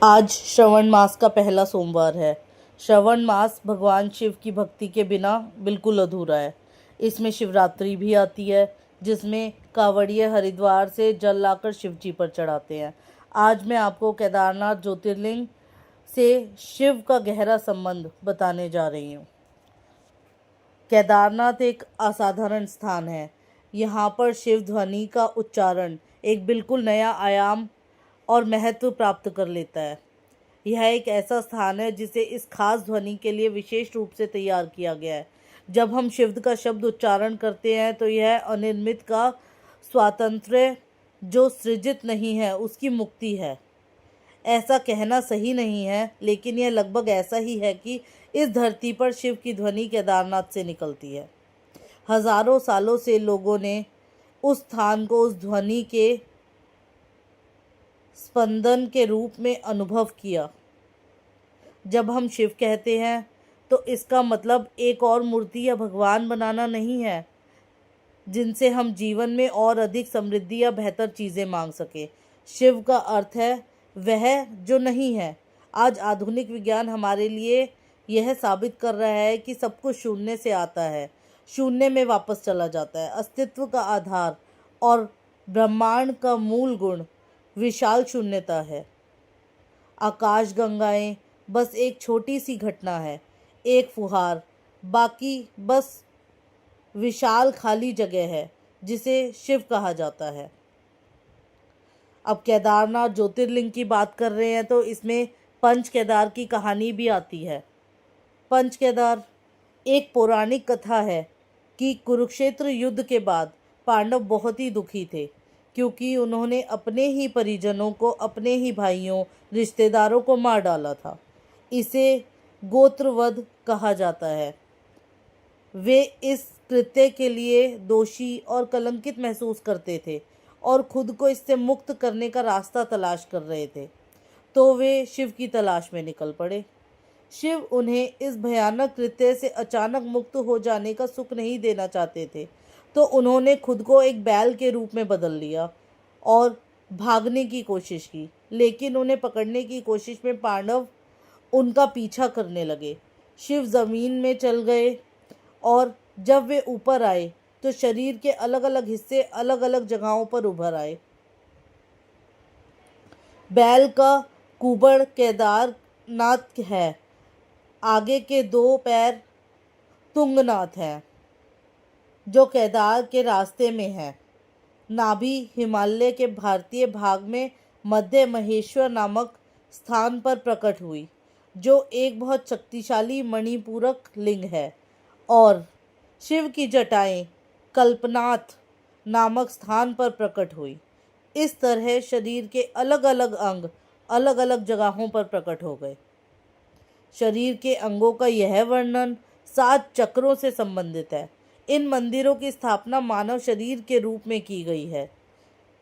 आज श्रवण मास का पहला सोमवार है। श्रवण मास भगवान शिव की भक्ति के बिना बिल्कुल अधूरा है। इसमें शिवरात्रि भी आती है, जिसमें कांवड़िए हरिद्वार से जल लाकर शिव जी पर चढ़ाते हैं। आज मैं आपको केदारनाथ ज्योतिर्लिंग से शिव का गहरा संबंध बताने जा रही हूँ। केदारनाथ एक असाधारण स्थान है। यहाँ पर शिव ध्वनि का उच्चारण एक बिल्कुल नया आयाम और महत्व प्राप्त कर लेता है। यह एक ऐसा स्थान है जिसे इस खास ध्वनि के लिए विशेष रूप से तैयार किया गया है। जब हम शिव का शब्द उच्चारण करते हैं तो यह अनिर्मित का स्वातंत्र्य जो सृजित नहीं है उसकी मुक्ति है। ऐसा कहना सही नहीं है, लेकिन यह लगभग ऐसा ही है कि इस धरती पर शिव की ध्वनि केदारनाथ से निकलती है। हजारों सालों से लोगों ने उस स्थान को उस ध्वनि के स्पंदन के रूप में अनुभव किया। जब हम शिव कहते हैं तो इसका मतलब एक और मूर्ति या भगवान बनाना नहीं है जिनसे हम जीवन में और अधिक समृद्धि या बेहतर चीज़ें मांग सके। शिव का अर्थ है वह जो नहीं है। आज आधुनिक विज्ञान हमारे लिए यह साबित कर रहा है कि सब कुछ शून्य से आता है, शून्य में वापस चला जाता है। अस्तित्व का आधार और ब्रह्मांड का मूल गुण विशाल शून्यता है। आकाशगंगाएं बस एक छोटी सी घटना है, एक फुहार, बाकी बस विशाल खाली जगह है जिसे शिव कहा जाता है। अब केदारनाथ ज्योतिर्लिंग की बात कर रहे हैं तो इसमें पंच केदार की कहानी भी आती है। पंच केदार एक पौराणिक कथा है कि कुरुक्षेत्र युद्ध के बाद पांडव बहुत ही दुखी थे, क्योंकि उन्होंने अपने ही परिजनों को, अपने ही भाइयों, रिश्तेदारों को मार डाला था। इसे गोत्रवध कहा जाता है। वे इस कृत्य के लिए दोषी और कलंकित महसूस करते थे और खुद को इससे मुक्त करने का रास्ता तलाश कर रहे थे। तो वे शिव की तलाश में निकल पड़े। शिव उन्हें इस भयानक कृत्य से अचानक मुक्त हो जाने का सुख नहीं देना चाहते थे, तो उन्होंने खुद को एक बैल के रूप में बदल लिया और भागने की कोशिश की। लेकिन उन्हें पकड़ने की कोशिश में पांडव उनका पीछा करने लगे। शिव जमीन में चल गए और जब वे ऊपर आए तो शरीर के अलग अलग हिस्से अलग अलग जगहों पर उभर आए। बैल का कुबड़ केदारनाथ है, आगे के दो पैर तुंगनाथ हैं जो केदार के रास्ते में है। नाभि हिमालय के भारतीय भाग में मध्य महेश्वर नामक स्थान पर प्रकट हुई, जो एक बहुत शक्तिशाली मणिपूरक लिंग है। और शिव की जटाएं कल्पनाथ नामक स्थान पर प्रकट हुई। इस तरह शरीर के अलग अलग अंग अलग अलग जगहों पर प्रकट हो गए। शरीर के अंगों का यह वर्णन 7 चक्रों से संबंधित है। इन मंदिरों की स्थापना मानव शरीर के रूप में की गई है।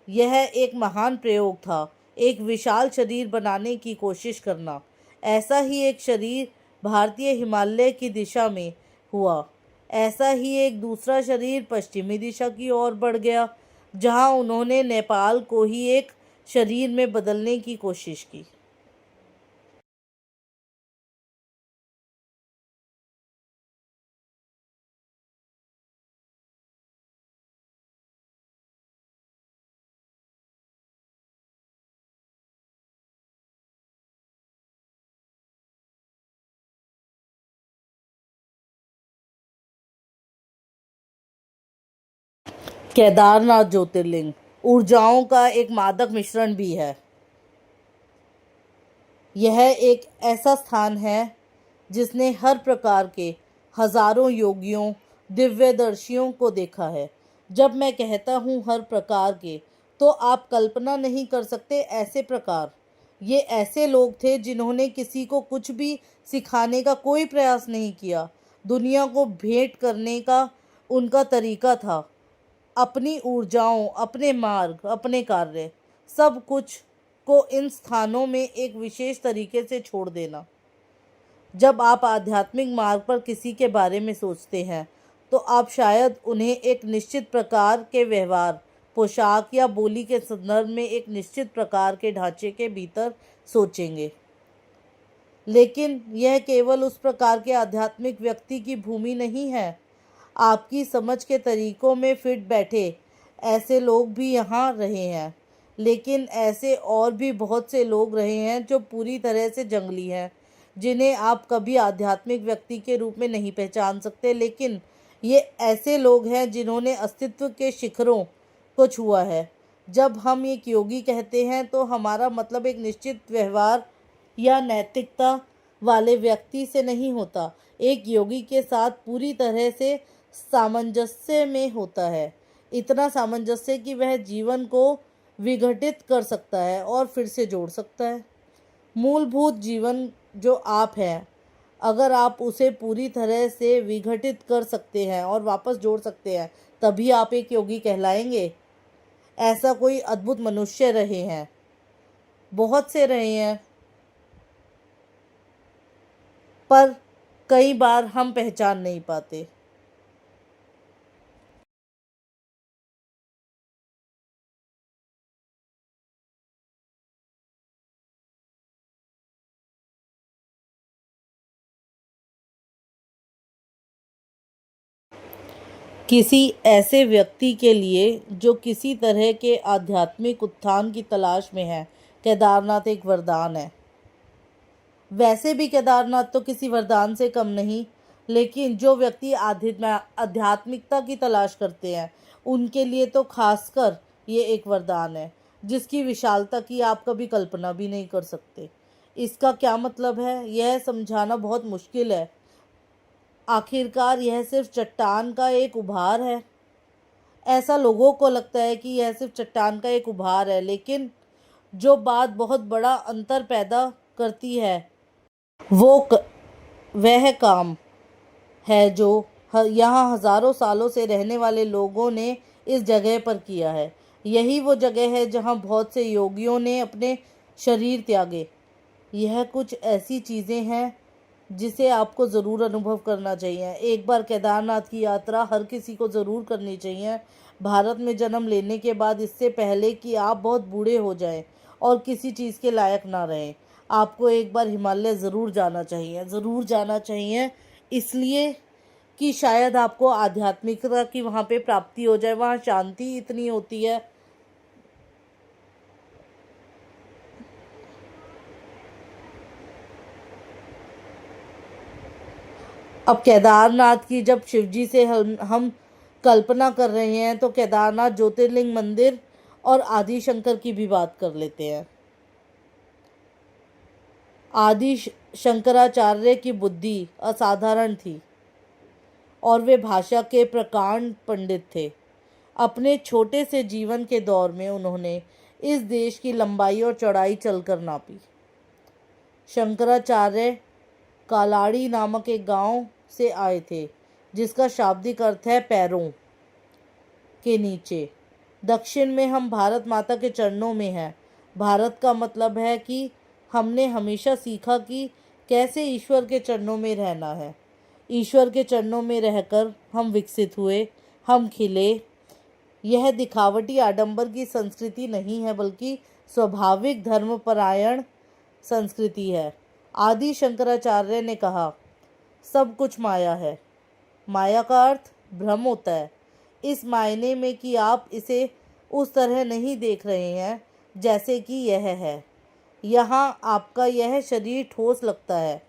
यह एक महान प्रयोग था, एक विशाल शरीर बनाने की कोशिश करना। ऐसा ही एक शरीर भारतीय हिमालय की दिशा में हुआ। ऐसा ही एक दूसरा शरीर पश्चिमी दिशा की ओर बढ़ गया, जहां उन्होंने नेपाल को ही एक शरीर में बदलने की कोशिश की। केदारनाथ ज्योतिर्लिंग ऊर्जाओं का एक मादक मिश्रण भी है। यह एक ऐसा स्थान है जिसने हर प्रकार के हजारों योगियों, दिव्यदर्शियों को देखा है। जब मैं कहता हूँ हर प्रकार के, तो आप कल्पना नहीं कर सकते ऐसे प्रकार। ये ऐसे लोग थे जिन्होंने किसी को कुछ भी सिखाने का कोई प्रयास नहीं किया। दुनिया को भेंट करने का उनका तरीका था अपनी ऊर्जाओं, अपने मार्ग, अपने कार्य, सब कुछ को इन स्थानों में एक विशेष तरीके से छोड़ देना। जब आप आध्यात्मिक मार्ग पर किसी के बारे में सोचते हैं तो आप शायद उन्हें एक निश्चित प्रकार के व्यवहार, पोशाक या बोली के संदर्भ में एक निश्चित प्रकार के ढांचे के भीतर सोचेंगे। लेकिन यह केवल उस प्रकार के आध्यात्मिक व्यक्ति की भूमि नहीं है। आपकी समझ के तरीकों में फिट बैठे ऐसे लोग भी यहाँ रहे हैं, लेकिन ऐसे और भी बहुत से लोग रहे हैं जो पूरी तरह से जंगली हैं, जिन्हें आप कभी आध्यात्मिक व्यक्ति के रूप में नहीं पहचान सकते। लेकिन ये ऐसे लोग हैं जिन्होंने अस्तित्व के शिखरों को छुआ है। जब हम एक योगी कहते हैं तो हमारा मतलब एक निश्चित व्यवहार या नैतिकता वाले व्यक्ति से नहीं होता। एक योगी के साथ पूरी तरह से सामंजस्य में होता है, इतना सामंजस्य कि वह जीवन को विघटित कर सकता है और फिर से जोड़ सकता है। मूलभूत जीवन जो आप हैं, अगर आप उसे पूरी तरह से विघटित कर सकते हैं और वापस जोड़ सकते हैं, तभी आप एक योगी कहलाएंगे। ऐसा कोई अद्भुत मनुष्य रहे हैं, बहुत से रहे हैं, पर कई बार हम पहचान नहीं पाते। किसी ऐसे व्यक्ति के लिए जो किसी तरह के आध्यात्मिक उत्थान की तलाश में है, केदारनाथ एक वरदान है। वैसे भी केदारनाथ तो किसी वरदान से कम नहीं, लेकिन जो व्यक्ति आध्यात्मिकता की तलाश करते हैं, उनके लिए तो खासकर ये एक वरदान है, जिसकी विशालता की आप कभी कल्पना भी नहीं कर सकते। इसका क्या मतलब है, यह समझाना बहुत मुश्किल है। आखिरकार यह सिर्फ चट्टान का एक उभार है। ऐसा लोगों को लगता है कि यह सिर्फ चट्टान का एक उभार है, लेकिन जो बात बहुत बड़ा अंतर पैदा करती है वह काम है जो यहाँ हजारों सालों से रहने वाले लोगों ने इस जगह पर किया है। यही वो जगह है जहाँ बहुत से योगियों ने अपने शरीर त्यागे। यह कुछ ऐसी चीज़ें हैं जिसे आपको ज़रूर अनुभव करना चाहिए। एक बार केदारनाथ की यात्रा हर किसी को ज़रूर करनी चाहिए। भारत में जन्म लेने के बाद, इससे पहले कि आप बहुत बूढ़े हो जाएं और किसी चीज़ के लायक ना रहें, आपको एक बार हिमालय ज़रूर जाना चाहिए। ज़रूर जाना चाहिए इसलिए कि शायद आपको आध्यात्मिकता की वहाँ पे प्राप्ति हो जाए। वहाँ शांति इतनी होती है। अब केदारनाथ की जब शिवजी से हम कल्पना कर रहे हैं, तो केदारनाथ ज्योतिर्लिंग मंदिर और आदि शंकर की भी बात कर लेते हैं। आदि शंकराचार्य की बुद्धि असाधारण थी और वे भाषा के प्रकांड पंडित थे। अपने छोटे से जीवन के दौर में उन्होंने इस देश की लंबाई और चौड़ाई चलकर नापी। शंकराचार्य कालाड़ी नामक एक गांव से आए थे, जिसका शाब्दिक अर्थ है पैरों के नीचे। दक्षिण में हम भारत माता के चरणों में हैं। भारत का मतलब है कि हमने हमेशा सीखा कि कैसे ईश्वर के चरणों में रहना है। ईश्वर के चरणों में रहकर हम विकसित हुए, हम खिले। यह दिखावटी आडंबर की संस्कृति नहीं है, बल्कि स्वाभाविक धर्मपरायण संस्कृति है। आदि शंकराचार्य ने कहा, सब कुछ माया है। माया का अर्थ भ्रम होता है, इस मायने में कि आप इसे उस तरह नहीं देख रहे हैं जैसे कि यह है। यहाँ आपका यह शरीर ठोस लगता है,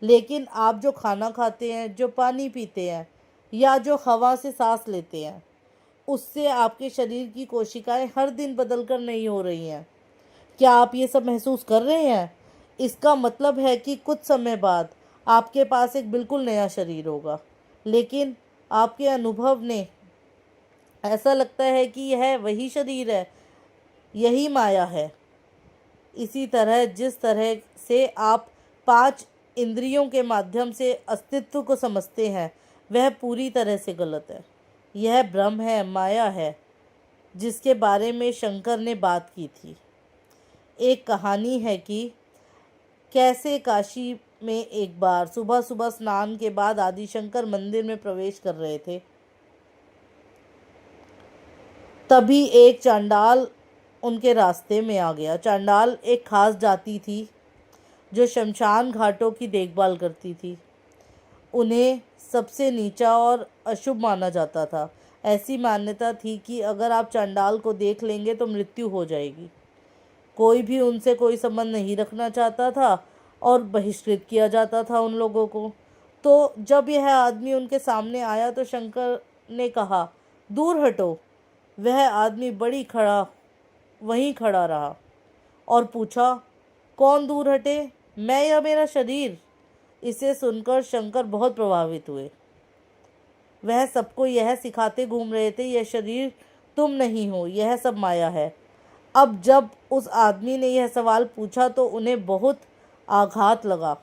लेकिन आप जो खाना खाते हैं, जो पानी पीते हैं या जो हवा से सांस लेते हैं, उससे आपके शरीर की कोशिकाएं हर दिन बदलकर नहीं हो रही हैं। क्या आप ये सब महसूस कर रहे हैं? इसका मतलब है कि कुछ समय बाद आपके पास एक बिल्कुल नया शरीर होगा, लेकिन आपके अनुभव ने ऐसा लगता है कि यह वही शरीर है। यही माया है। इसी तरह जिस तरह से आप 5 इंद्रियों के माध्यम से अस्तित्व को समझते हैं, वह पूरी तरह से गलत है। यह भ्रम है, माया है, जिसके बारे में शंकर ने बात की थी। एक कहानी है कि कैसे काशी में एक बार सुबह सुबह स्नान के बाद आदिशंकर मंदिर में प्रवेश कर रहे थे। तभी एक चांडाल उनके रास्ते में आ गया। चांडाल एक खास जाति थी जो शमशान घाटों की देखभाल करती थी। उन्हें सबसे नीचा और अशुभ माना जाता था। ऐसी मान्यता थी कि अगर आप चांडाल को देख लेंगे तो मृत्यु हो जाएगी। कोई भी उनसे कोई संबंध नहीं रखना चाहता था और बहिष्कृत किया जाता था उन लोगों को। तो जब यह आदमी उनके सामने आया तो शंकर ने कहा, दूर हटो। वह आदमी वहीं खड़ा रहा और पूछा, कौन दूर हटे, मैं या मेरा शरीर? इसे सुनकर शंकर बहुत प्रभावित हुए। वह सबको यह सिखाते घूम रहे थे, यह शरीर तुम नहीं हो, यह सब माया है। अब जब उस आदमी ने यह सवाल पूछा तो उन्हें बहुत आघात लगा।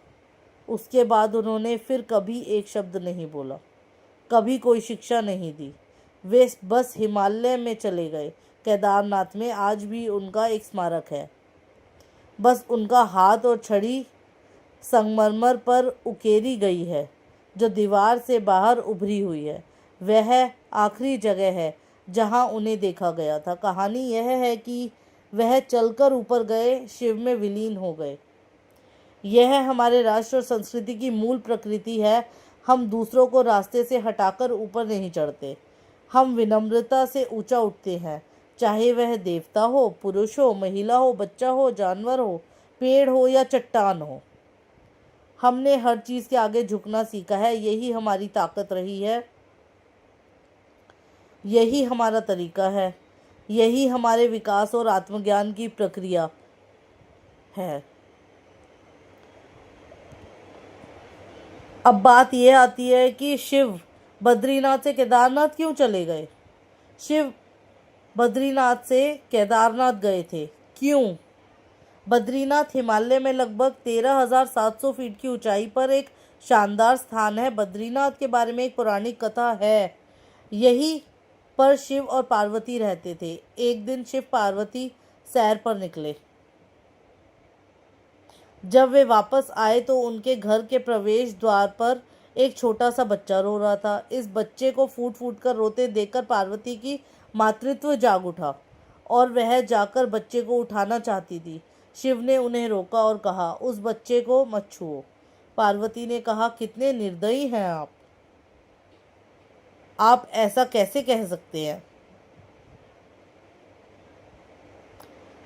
उसके बाद उन्होंने फिर कभी एक शब्द नहीं बोला, कभी कोई शिक्षा नहीं दी। वे बस हिमालय में चले गए। केदारनाथ में आज भी उनका एक स्मारक है। बस उनका हाथ और छड़ी संगमरमर पर उकेरी गई है, जो दीवार से बाहर उभरी हुई है। वह आखिरी जगह है जहां उन्हें देखा गया था। कहानी यह है कि वह चलकर ऊपर गए, शिव में विलीन हो गए। यह हमारे राष्ट्र और संस्कृति की मूल प्रकृति है। हम दूसरों को रास्ते से हटाकर ऊपर नहीं चढ़ते। हम विनम्रता से ऊंचा उठते हैं, चाहे वह देवता हो, पुरुष हो, महिला हो, बच्चा हो, जानवर हो, पेड़ हो या चट्टान हो। हमने हर चीज के आगे झुकना सीखा है। यही हमारी ताकत रही है, यही हमारा तरीका है, यही हमारे विकास और आत्मज्ञान की प्रक्रिया है। अब बात यह आती है कि शिव बद्रीनाथ से केदारनाथ क्यों चले गए। शिव बद्रीनाथ से केदारनाथ गए थे, क्यों? बद्रीनाथ हिमालय में लगभग 13,700 फीट की ऊंचाई पर एक शानदार स्थान है। बद्रीनाथ के बारे में एक पौराणिक कथा है। यहीं पर शिव और पार्वती रहते थे। एक दिन शिव पार्वती सैर पर निकले। जब वे वापस आए तो उनके घर के प्रवेश द्वार पर एक छोटा सा बच्चा रो रहा था। इस बच्चे को फूट फूट कर रोते देखकर पार्वती की मातृत्व जाग उठा और वह जाकर बच्चे को उठाना चाहती थी। शिव ने उन्हें रोका और कहा, उस बच्चे को मत छुओ। पार्वती ने कहा, कितने निर्दयी हैं आप ऐसा कैसे कह सकते हैं?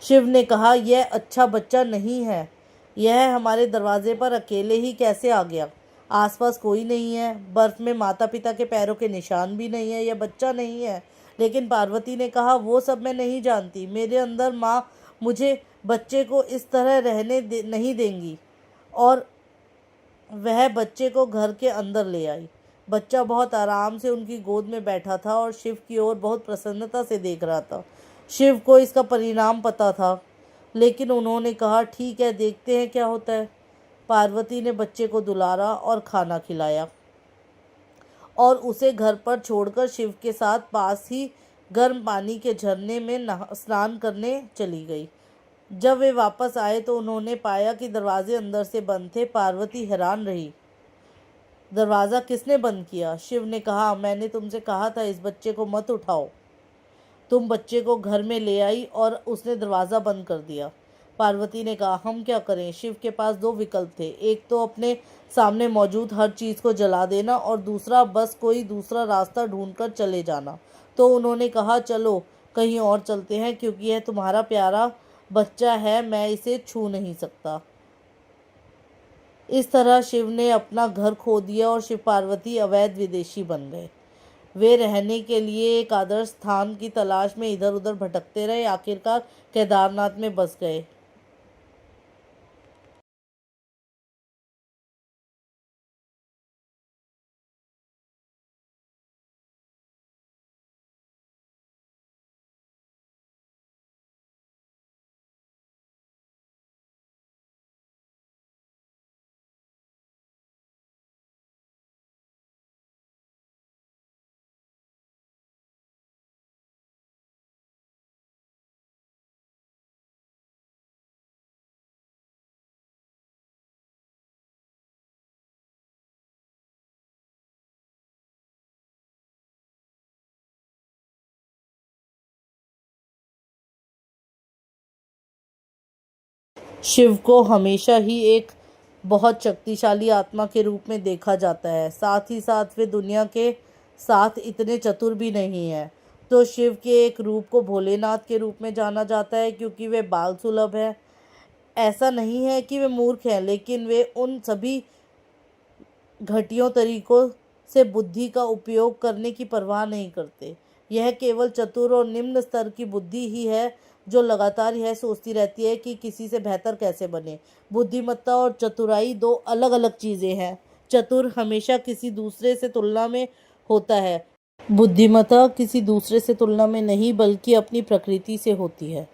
शिव ने कहा, यह अच्छा बच्चा नहीं है। यह हमारे दरवाजे पर अकेले ही कैसे आ गया? आसपास कोई नहीं है, बर्फ में माता पिता के पैरों के निशान भी नहीं है, यह बच्चा नहीं है। लेकिन पार्वती ने कहा, वो सब मैं नहीं जानती। मेरे अंदर माँ मुझे बच्चे को इस तरह नहीं देंगी। और वह बच्चे को घर के अंदर ले आई। बच्चा बहुत आराम से उनकी गोद में बैठा था और शिव की ओर बहुत प्रसन्नता से देख रहा था। शिव को इसका परिणाम पता था, लेकिन उन्होंने कहा, ठीक है, देखते हैं क्या होता है। पार्वती ने बच्चे को दुलारा और खाना खिलाया और उसे घर पर छोड़कर शिव के साथ पास ही गर्म पानी के झरने में स्नान करने चली गई। जब वे वापस आए तो उन्होंने पाया कि दरवाजे अंदर से बंद थे। पार्वती हैरान रही, दरवाज़ा किसने बंद किया? शिव ने कहा, मैंने तुमसे कहा था इस बच्चे को मत उठाओ। तुम बच्चे को घर में ले आई और उसने दरवाज़ा बंद कर दिया। पार्वती ने कहा, हम क्या करें? शिव के पास दो विकल्प थे, एक तो अपने सामने मौजूद हर चीज़ को जला देना और दूसरा बस कोई दूसरा रास्ता ढूंढकर चले जाना। तो उन्होंने कहा, चलो कहीं और चलते हैं, क्योंकि यह तुम्हारा प्यारा बच्चा है, मैं इसे छू नहीं सकता। इस तरह शिव ने अपना घर खो दिया और शिव पार्वती अवैध विदेशी बन गए। वे रहने के लिए एक आदर्श स्थान की तलाश में इधर उधर भटकते रहे। आखिरकार केदारनाथ में बस गए। शिव को हमेशा ही एक बहुत शक्तिशाली आत्मा के रूप में देखा जाता है। साथ ही साथ वे दुनिया के साथ इतने चतुर भी नहीं हैं। तो शिव के एक रूप को भोलेनाथ के रूप में जाना जाता है, क्योंकि वे बाल सुलभ हैं। ऐसा नहीं है कि वे मूर्ख हैं, लेकिन वे उन सभी घटियों तरीकों से बुद्धि का उपयोग करने की परवाह नहीं करते। यह केवल चतुर और निम्न स्तर की बुद्धि ही है जो लगातार यह सोचती रहती है कि किसी से बेहतर कैसे बने। बुद्धिमत्ता और चतुराई दो अलग अलग चीज़ें हैं। चतुर हमेशा किसी दूसरे से तुलना में होता है, बुद्धिमत्ता किसी दूसरे से तुलना में नहीं, बल्कि अपनी प्रकृति से होती है।